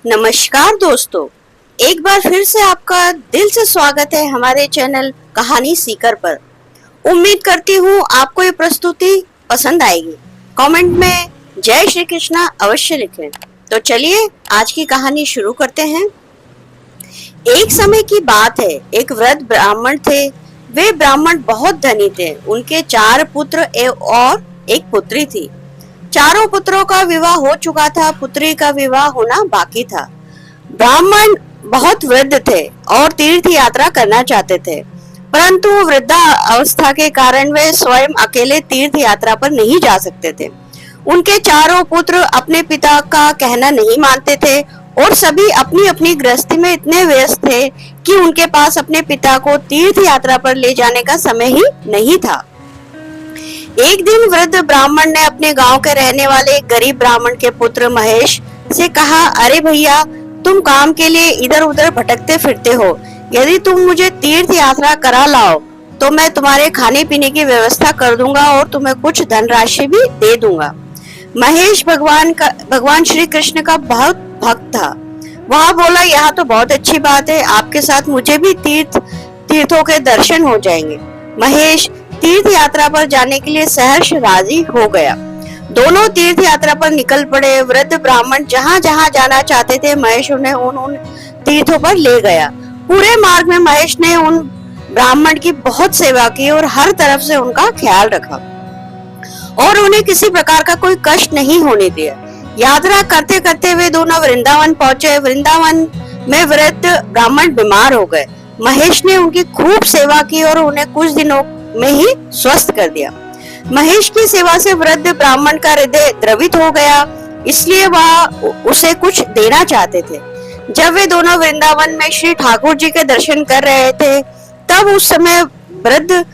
नमस्कार दोस्तों, एक बार फिर से आपका दिल से स्वागत है हमारे चैनल कहानी सीकर पर। उम्मीद करती हूँ आपको ये प्रस्तुति पसंद आएगी। कमेंट में जय श्री कृष्णा अवश्य लिखें। तो चलिए आज की कहानी शुरू करते हैं। एक समय की बात है, एक वृद्ध ब्राह्मण थे। वे ब्राह्मण बहुत धनी थे। उनके 4 पुत्र और एक पुत्री थी। चारों पुत्रों का विवाह हो चुका था, पुत्री का विवाह होना बाकी था। ब्राह्मण बहुत वृद्ध थे और तीर्थ यात्रा करना चाहते थे, परंतु वृद्धा अवस्था के कारण वे स्वयं अकेले तीर्थ यात्रा पर नहीं जा सकते थे। उनके चारों पुत्र अपने पिता का कहना नहीं मानते थे और सभी अपनी अपनी गृहस्थी में इतने व्यस्त थे कि उनके पास अपने पिता को तीर्थ यात्रा पर ले जाने का समय ही नहीं था। एक दिन वृद्ध ब्राह्मण ने अपने गांव के रहने वाले गरीब ब्राह्मण के पुत्र महेश से कहा, अरे भैया, तुम काम के लिए इधर उधर भटकते फिरते हो। यदि तुम मुझे तीर्थ यात्रा करा लाओ तो मैं तुम्हारे खाने पीने की व्यवस्था कर दूंगा और तुम्हें कुछ धनराशि भी दे दूंगा। महेश भगवान श्री कृष्ण का बहुत भक्त था। वह बोला, यह तो बहुत अच्छी बात है, आपके साथ मुझे भी तीर्थों के दर्शन हो जाएंगे। महेश तीर्थ यात्रा पर जाने के लिए सहर्ष राजी हो गया। दोनों तीर्थ यात्रा पर निकल पड़े। वृद्ध ब्राह्मण जहाँ जहाँ जाना चाहते थे, महेश उन्हें उन तीर्थों पर ले गया। पूरे मार्ग में महेश ने उन ब्राह्मण की बहुत सेवा की और हर तरफ से उनका ख्याल रखा और उन्हें किसी प्रकार का कोई कष्ट नहीं होने दिया। यात्रा करते करते वे दोनों वृंदावन पहुंचे। वृंदावन में वृद्ध ब्राह्मण बीमार हो गए। महेश ने उनकी खूब सेवा की और उन्हें कुछ दिनों में ही स्वस्थ कर दिया। महेश की सेवा से वृद्ध ब्राह्मण का हृदय द्रवित हो गया, इसलिए वह उसे कुछ देना चाहते थे। जब वे दोनों वृंदावन में श्री ठाकुर जी के दर्शन कर रहे थे, तब उस समय वृद्ध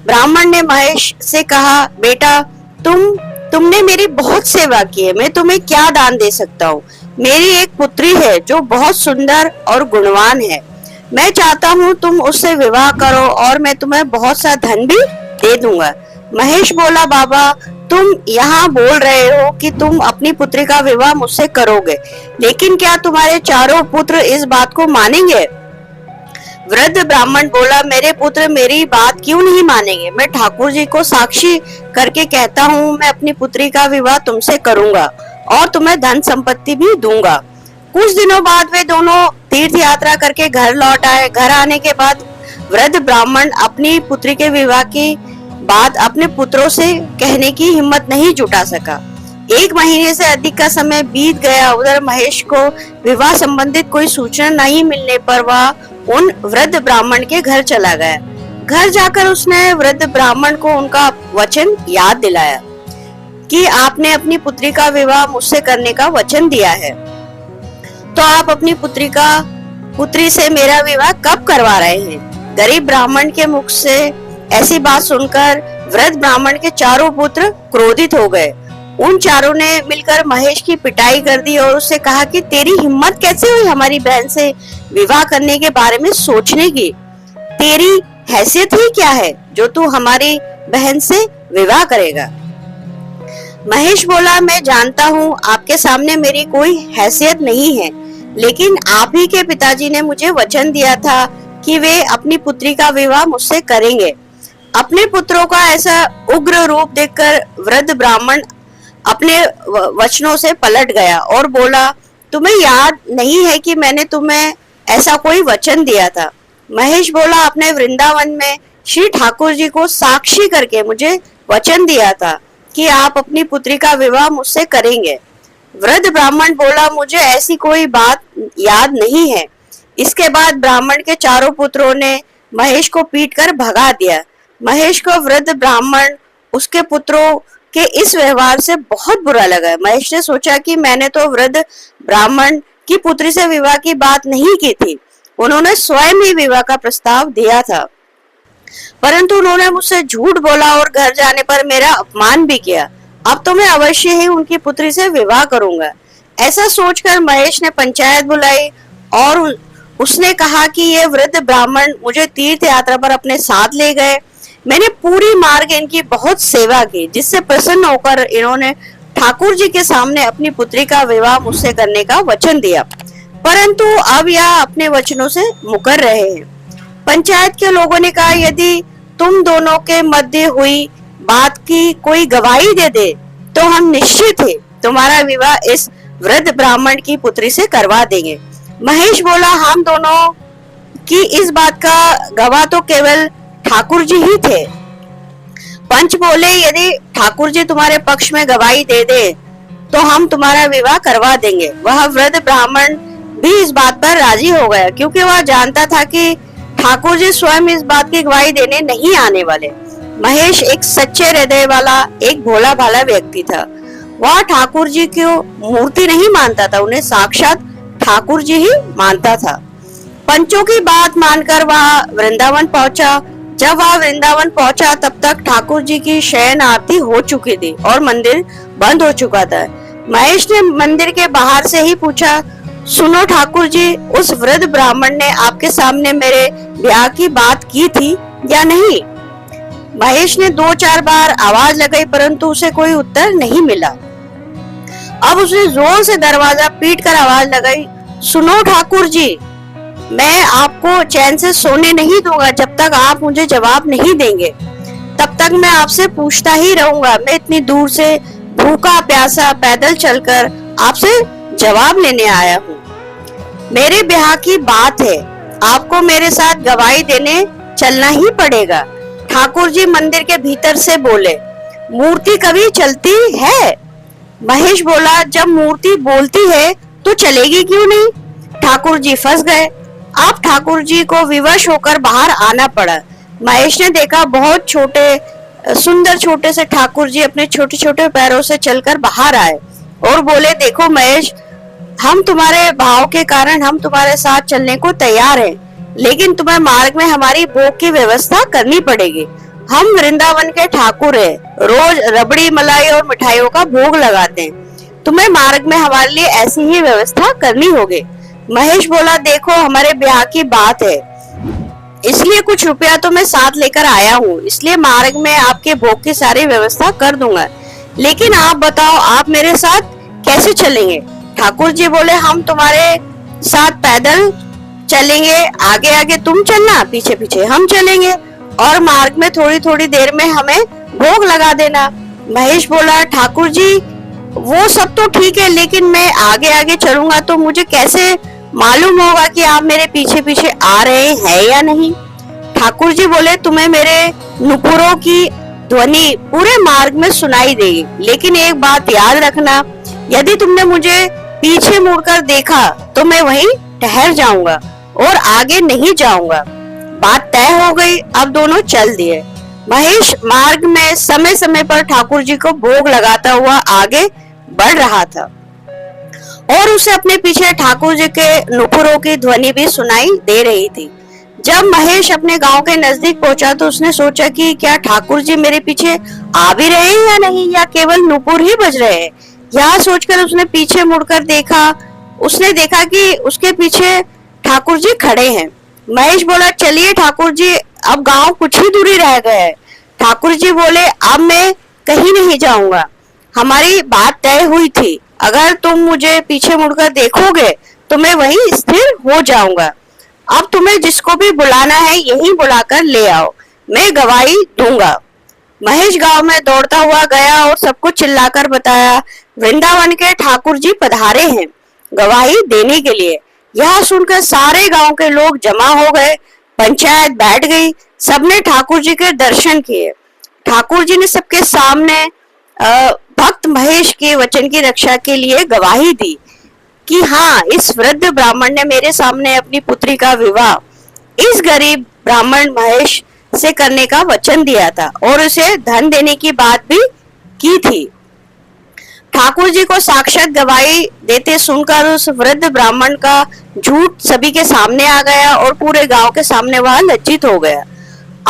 ब्राह्मण ने महेश से कहा, बेटा, तुमने मेरी बहुत सेवा की है, मैं तुम्हें क्या दान दे सकता हूँ। मेरी एक पुत्री है जो बहुत सुंदर और गुणवान है। मैं चाहता हूँ तुम उससे विवाह करो और मैं तुम्हें बहुत सा धन भी दे दूंगा। महेश बोला, बाबा, तुम यहाँ बोल रहे हो कि तुम अपनी पुत्री का विवाह मुझसे करोगे, लेकिन क्या तुम्हारे चारों पुत्र इस बात को मानेंगे? वृद्ध ब्राह्मण बोला, मेरे पुत्र मेरी बात क्यों नहीं मानेंगे? मैं ठाकुर जी को साक्षी करके कहता हूँ, मैं अपनी पुत्री का विवाह तुमसे करूंगा और तुम्हें धन संपत्ति भी दूंगा। कुछ दिनों बाद वे दोनों तीर्थ यात्रा करके घर लौट आए। घर आने के बाद वृद्ध ब्राह्मण अपनी पुत्री के विवाह की बात अपने पुत्रों से कहने की हिम्मत नहीं जुटा सका। 1 महीने से अधिक का समय बीत गया। उधर महेश को विवाह संबंधित कोई सूचना नहीं मिलने पर वह उन वृद्ध ब्राह्मण के घर चला गया। घर जाकर उसने वृद्ध ब्राह्मण को उनका वचन याद दिलाया कि आपने अपनी पुत्री का विवाह मुझसे करने का वचन दिया है, तो आप अपनी पुत्री से मेरा विवाह कब करवा रहे हैं? गरीब ब्राह्मण के मुख से ऐसी बात सुनकर वृद्ध ब्राह्मण के चारों पुत्र क्रोधित हो गए। उन चारों ने मिलकर महेश की पिटाई कर दी और उससे कहा कि तेरी हिम्मत कैसे हुई हमारी बहन से विवाह करने के बारे में सोचने की? तेरी हैसियत ही क्या है जो तू हमारी बहन से विवाह करेगा? महेश बोला, मैं जानता हूँ आपके सामने मेरी कोई हैसियत नहीं है, लेकिन आप ही के पिताजी ने मुझे वचन दिया था कि वे अपनी पुत्री का विवाह मुझसे करेंगे। अपने पुत्रों का ऐसा उग्र रूप देखकर वृद्ध ब्राह्मण अपने वचनों से पलट गया और बोला, तुम्हें याद नहीं है कि मैंने तुम्हें ऐसा कोई वचन दिया था? महेश बोला, अपने वृंदावन में श्री ठाकुर जी को साक्षी करके मुझे वचन दिया था कि आप अपनी पुत्री का विवाह मुझसे करेंगे। वृद्ध ब्राह्मण बोला, मुझे ऐसी कोई बात याद नहीं है। इसके बाद ब्राह्मण के चारों पुत्रों ने महेश को पीटकर भगा दिया। महेश को वृद्ध ब्राह्मण उसके पुत्रों के इस व्यवहार से बहुत बुरा लगा। महेश ने सोचा कि मैंने तो वृद्ध ब्राह्मण की पुत्री से विवाह की बात नहीं की थी, उन्होंने स्वयं ही विवाह का प्रस्ताव दिया था, परंतु उन्होंने मुझसे झूठ बोला और घर जाने पर मेरा अपमान भी किया। अब तो मैं अवश्य ही उनकी पुत्री से विवाह करूंगा। ऐसा सोचकर महेश ने पंचायत बुलाई और उसने कहा कि ये वृद्ध ब्राह्मण मुझे तीर्थ यात्रा पर अपने साथ ले गए। मैंने पूरी मार्ग इनकी बहुत सेवा की, जिससे प्रसन्न होकर इन्होंने ठाकुर जी के सामने अपनी पुत्री का विवाह मुझसे करने का वचन दिया। परंतु अब यह अपने वचनों से मुकर रहे हैं। पंचायत के लोगों ने कहा, यदि तुम दोनों के मध्य हुई बात की कोई गवाही दे दे तो हम निश्चित ही तुम्हारा विवाह इस वृद्ध ब्राह्मण की पुत्री से करवा देंगे। महेश बोला, हम दोनों की इस बात का गवाह तो केवल ठाकुर जी ही थे। पंच बोले, यदि ठाकुर जी तुम्हारे पक्ष में गवाही दे दे तो हम तुम्हारा विवाह करवा देंगे। वह वृद्ध ब्राह्मण भी इस बात पर राजी हो गया, क्योंकि वह जानता था कि ठाकुर जी स्वयं इस बात की गवाही देने नहीं आने वाले। महेश एक सच्चे हृदय वाला, एक भोला भाला व्यक्ति था। वह ठाकुर जी की मूर्ति नहीं मानता था, उन्हें साक्षात ठाकुर जी ही मानता था। पंचों की बात मानकर वह वृंदावन पहुंचा। जब वह वृंदावन पहुंचा तब तक ठाकुर जी की शयन आरती हो चुकी थी और मंदिर बंद हो चुका था। महेश ने मंदिर के बाहर से ही पूछा, सुनो ठाकुर जी, उस वृद्ध ब्राह्मण ने आपके सामने मेरे ब्याह की बात की थी या नहीं? महेश ने 2-4 बार आवाज लगाई, परंतु उसे कोई उत्तर नहीं मिला। अब उसने जोर से दरवाजा पीटकर आवाज लगाई, सुनो ठाकुर जी, मैं आपको चैन से सोने नहीं दूंगा जब तक आप मुझे जवाब नहीं देंगे। तब तक मैं आपसे पूछता ही रहूंगा। मैं इतनी दूर से भूखा प्यासा पैदल चलकर आपसे जवाब लेने आया हूँ। मेरे ब्याह की बात है, आपको मेरे साथ गवाही देने चलना ही पड़ेगा। ठाकुर जी मंदिर के भीतर से बोले, मूर्ति कभी चलती है? महेश बोला, जब मूर्ति बोलती है तो चलेगी क्यों नहीं? ठाकुर जी फंस गए। अब ठाकुर जी को विवश होकर बाहर आना पड़ा। महेश ने देखा बहुत सुंदर छोटे से ठाकुर जी अपने छोटे छोटे पैरों से चलकर बाहर आए और बोले, देखो महेश, हम तुम्हारे भाव के कारण हम तुम्हारे साथ चलने को तैयार हैं, लेकिन तुम्हें मार्ग में हमारी भोग की व्यवस्था करनी पड़ेगी। हम वृंदावन के ठाकुर हैं, रोज रबड़ी मलाई और मिठाइयों का भोग लगाते हैं। तुम्हें मार्ग में हमारे लिए ऐसी ही व्यवस्था करनी होगी। महेश बोला, देखो हमारे ब्याह की बात है, इसलिए कुछ रुपया तो मैं साथ लेकर आया हूँ, इसलिए मार्ग में आपके भोग की सारी व्यवस्था कर दूंगा। लेकिन आप बताओ, आप मेरे साथ कैसे चलेंगे? ठाकुर जी बोले, हम तुम्हारे साथ पैदल चलेंगे, आगे आगे तुम चलना, पीछे पीछे हम चलेंगे, और मार्ग में थोड़ी थोड़ी देर में हमें भोग लगा देना। महेश बोला, ठाकुर जी वो सब तो ठीक है, लेकिन मैं आगे आगे चलूंगा तो मुझे कैसे मालूम होगा कि आप मेरे पीछे पीछे आ रहे हैं या नहीं? ठाकुर जी बोले, तुम्हें मेरे नुपुरों की ध्वनि पूरे मार्ग में सुनाई देगी, लेकिन एक बात याद रखना, यदि तुमने मुझे पीछे मुड़कर देखा तो मैं वहीं ठहर जाऊंगा और आगे नहीं जाऊंगा। बात तय हो गई। अब दोनों चल दिए। महेश मार्ग में समय समय पर ठाकुर जी को भोग लगाता हुआ आगे बढ़ रहा था और उसे अपने पीछे ठाकुर जी के नुपुरों की ध्वनि भी सुनाई दे रही थी। जब महेश अपने गांव के नजदीक पहुंचा तो उसने सोचा कि क्या ठाकुर जी मेरे पीछे आ भी रहे हैं या नहीं, या केवल नुपुर ही बज रहे हैं। यह सोचकर उसने पीछे मुड़कर देखा। उसने देखा कि उसके पीछे ठाकुर जी खड़े हैं। महेश बोला, चलिए ठाकुर जी, अब गांव कुछ ही दूरी रह गए है। ठाकुर जी बोले, अब मैं कहीं नहीं जाऊंगा, हमारी बात तय हुई थी, अगर तुम मुझे पीछे मुड़कर देखोगे तो मैं वहीं स्थिर हो जाऊंगा। अब तुम्हें जिसको भी बुलाना है यहीं बुलाकर ले आओ, मैं गवाही दूंगा। महेश गांव में दौड़ता हुआ गया और सबको चिल्लाकर बताया, वृंदावन के ठाकुर जी पधारे हैं गवाही देने के लिए। यह सुनकर सारे गांव के लोग जमा हो गए। पंचायत बैठ गई। सबने ठाकुर जी के दर्शन किए। ठाकुर जी ने सबके सामने भक्त महेश के वचन की रक्षा के लिए गवाही दी कि हाँ, इस वृद्ध ब्राह्मण ने मेरे सामने अपनी पुत्री का विवाह इस गरीब ब्राह्मण महेश से करने का वचन दिया था और उसे धन देने की बात भी की थी। ठाकुर जी को साक्षात गवाही देते सुनकर उस वृद्ध ब्राह्मण का झूठ सभी के सामने आ गया और पूरे गांव के सामने वह लज्जित हो गया।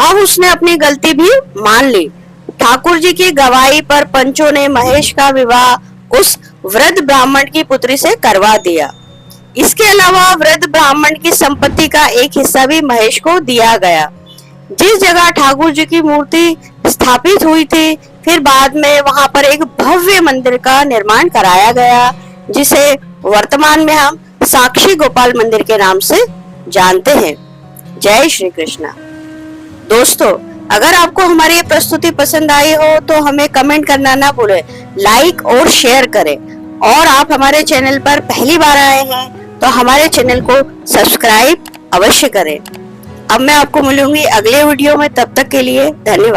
अब उसने अपनी गलती भी मान ली। ठाकुर जी की गवाही पर पंचों ने महेश का विवाह उस वृद्ध ब्राह्मण की पुत्री से करवा दिया। इसके अलावा वृद्ध ब्राह्मण की संपत्ति का एक हिस्सा भी महेश को दिया गया। जिस जगह ठाकुर जी की मूर्ति स्थापित हुई थी, फिर बाद में वहां पर एक भव्य मंदिर का निर्माण कराया गया, जिसे वर्तमान में हम साक्षी गोपाल मंदिर के नाम से जानते हैं। जय श्री कृष्णा। दोस्तों, अगर आपको हमारी ये प्रस्तुति पसंद आई हो तो हमें कमेंट करना ना भूलें, लाइक और शेयर करें। और आप हमारे चैनल पर पहली बार आए हैं तो हमारे चैनल को सब्सक्राइब अवश्य करें। अब मैं आपको मिलूंगी अगले वीडियो में, तब तक के लिए धन्यवाद।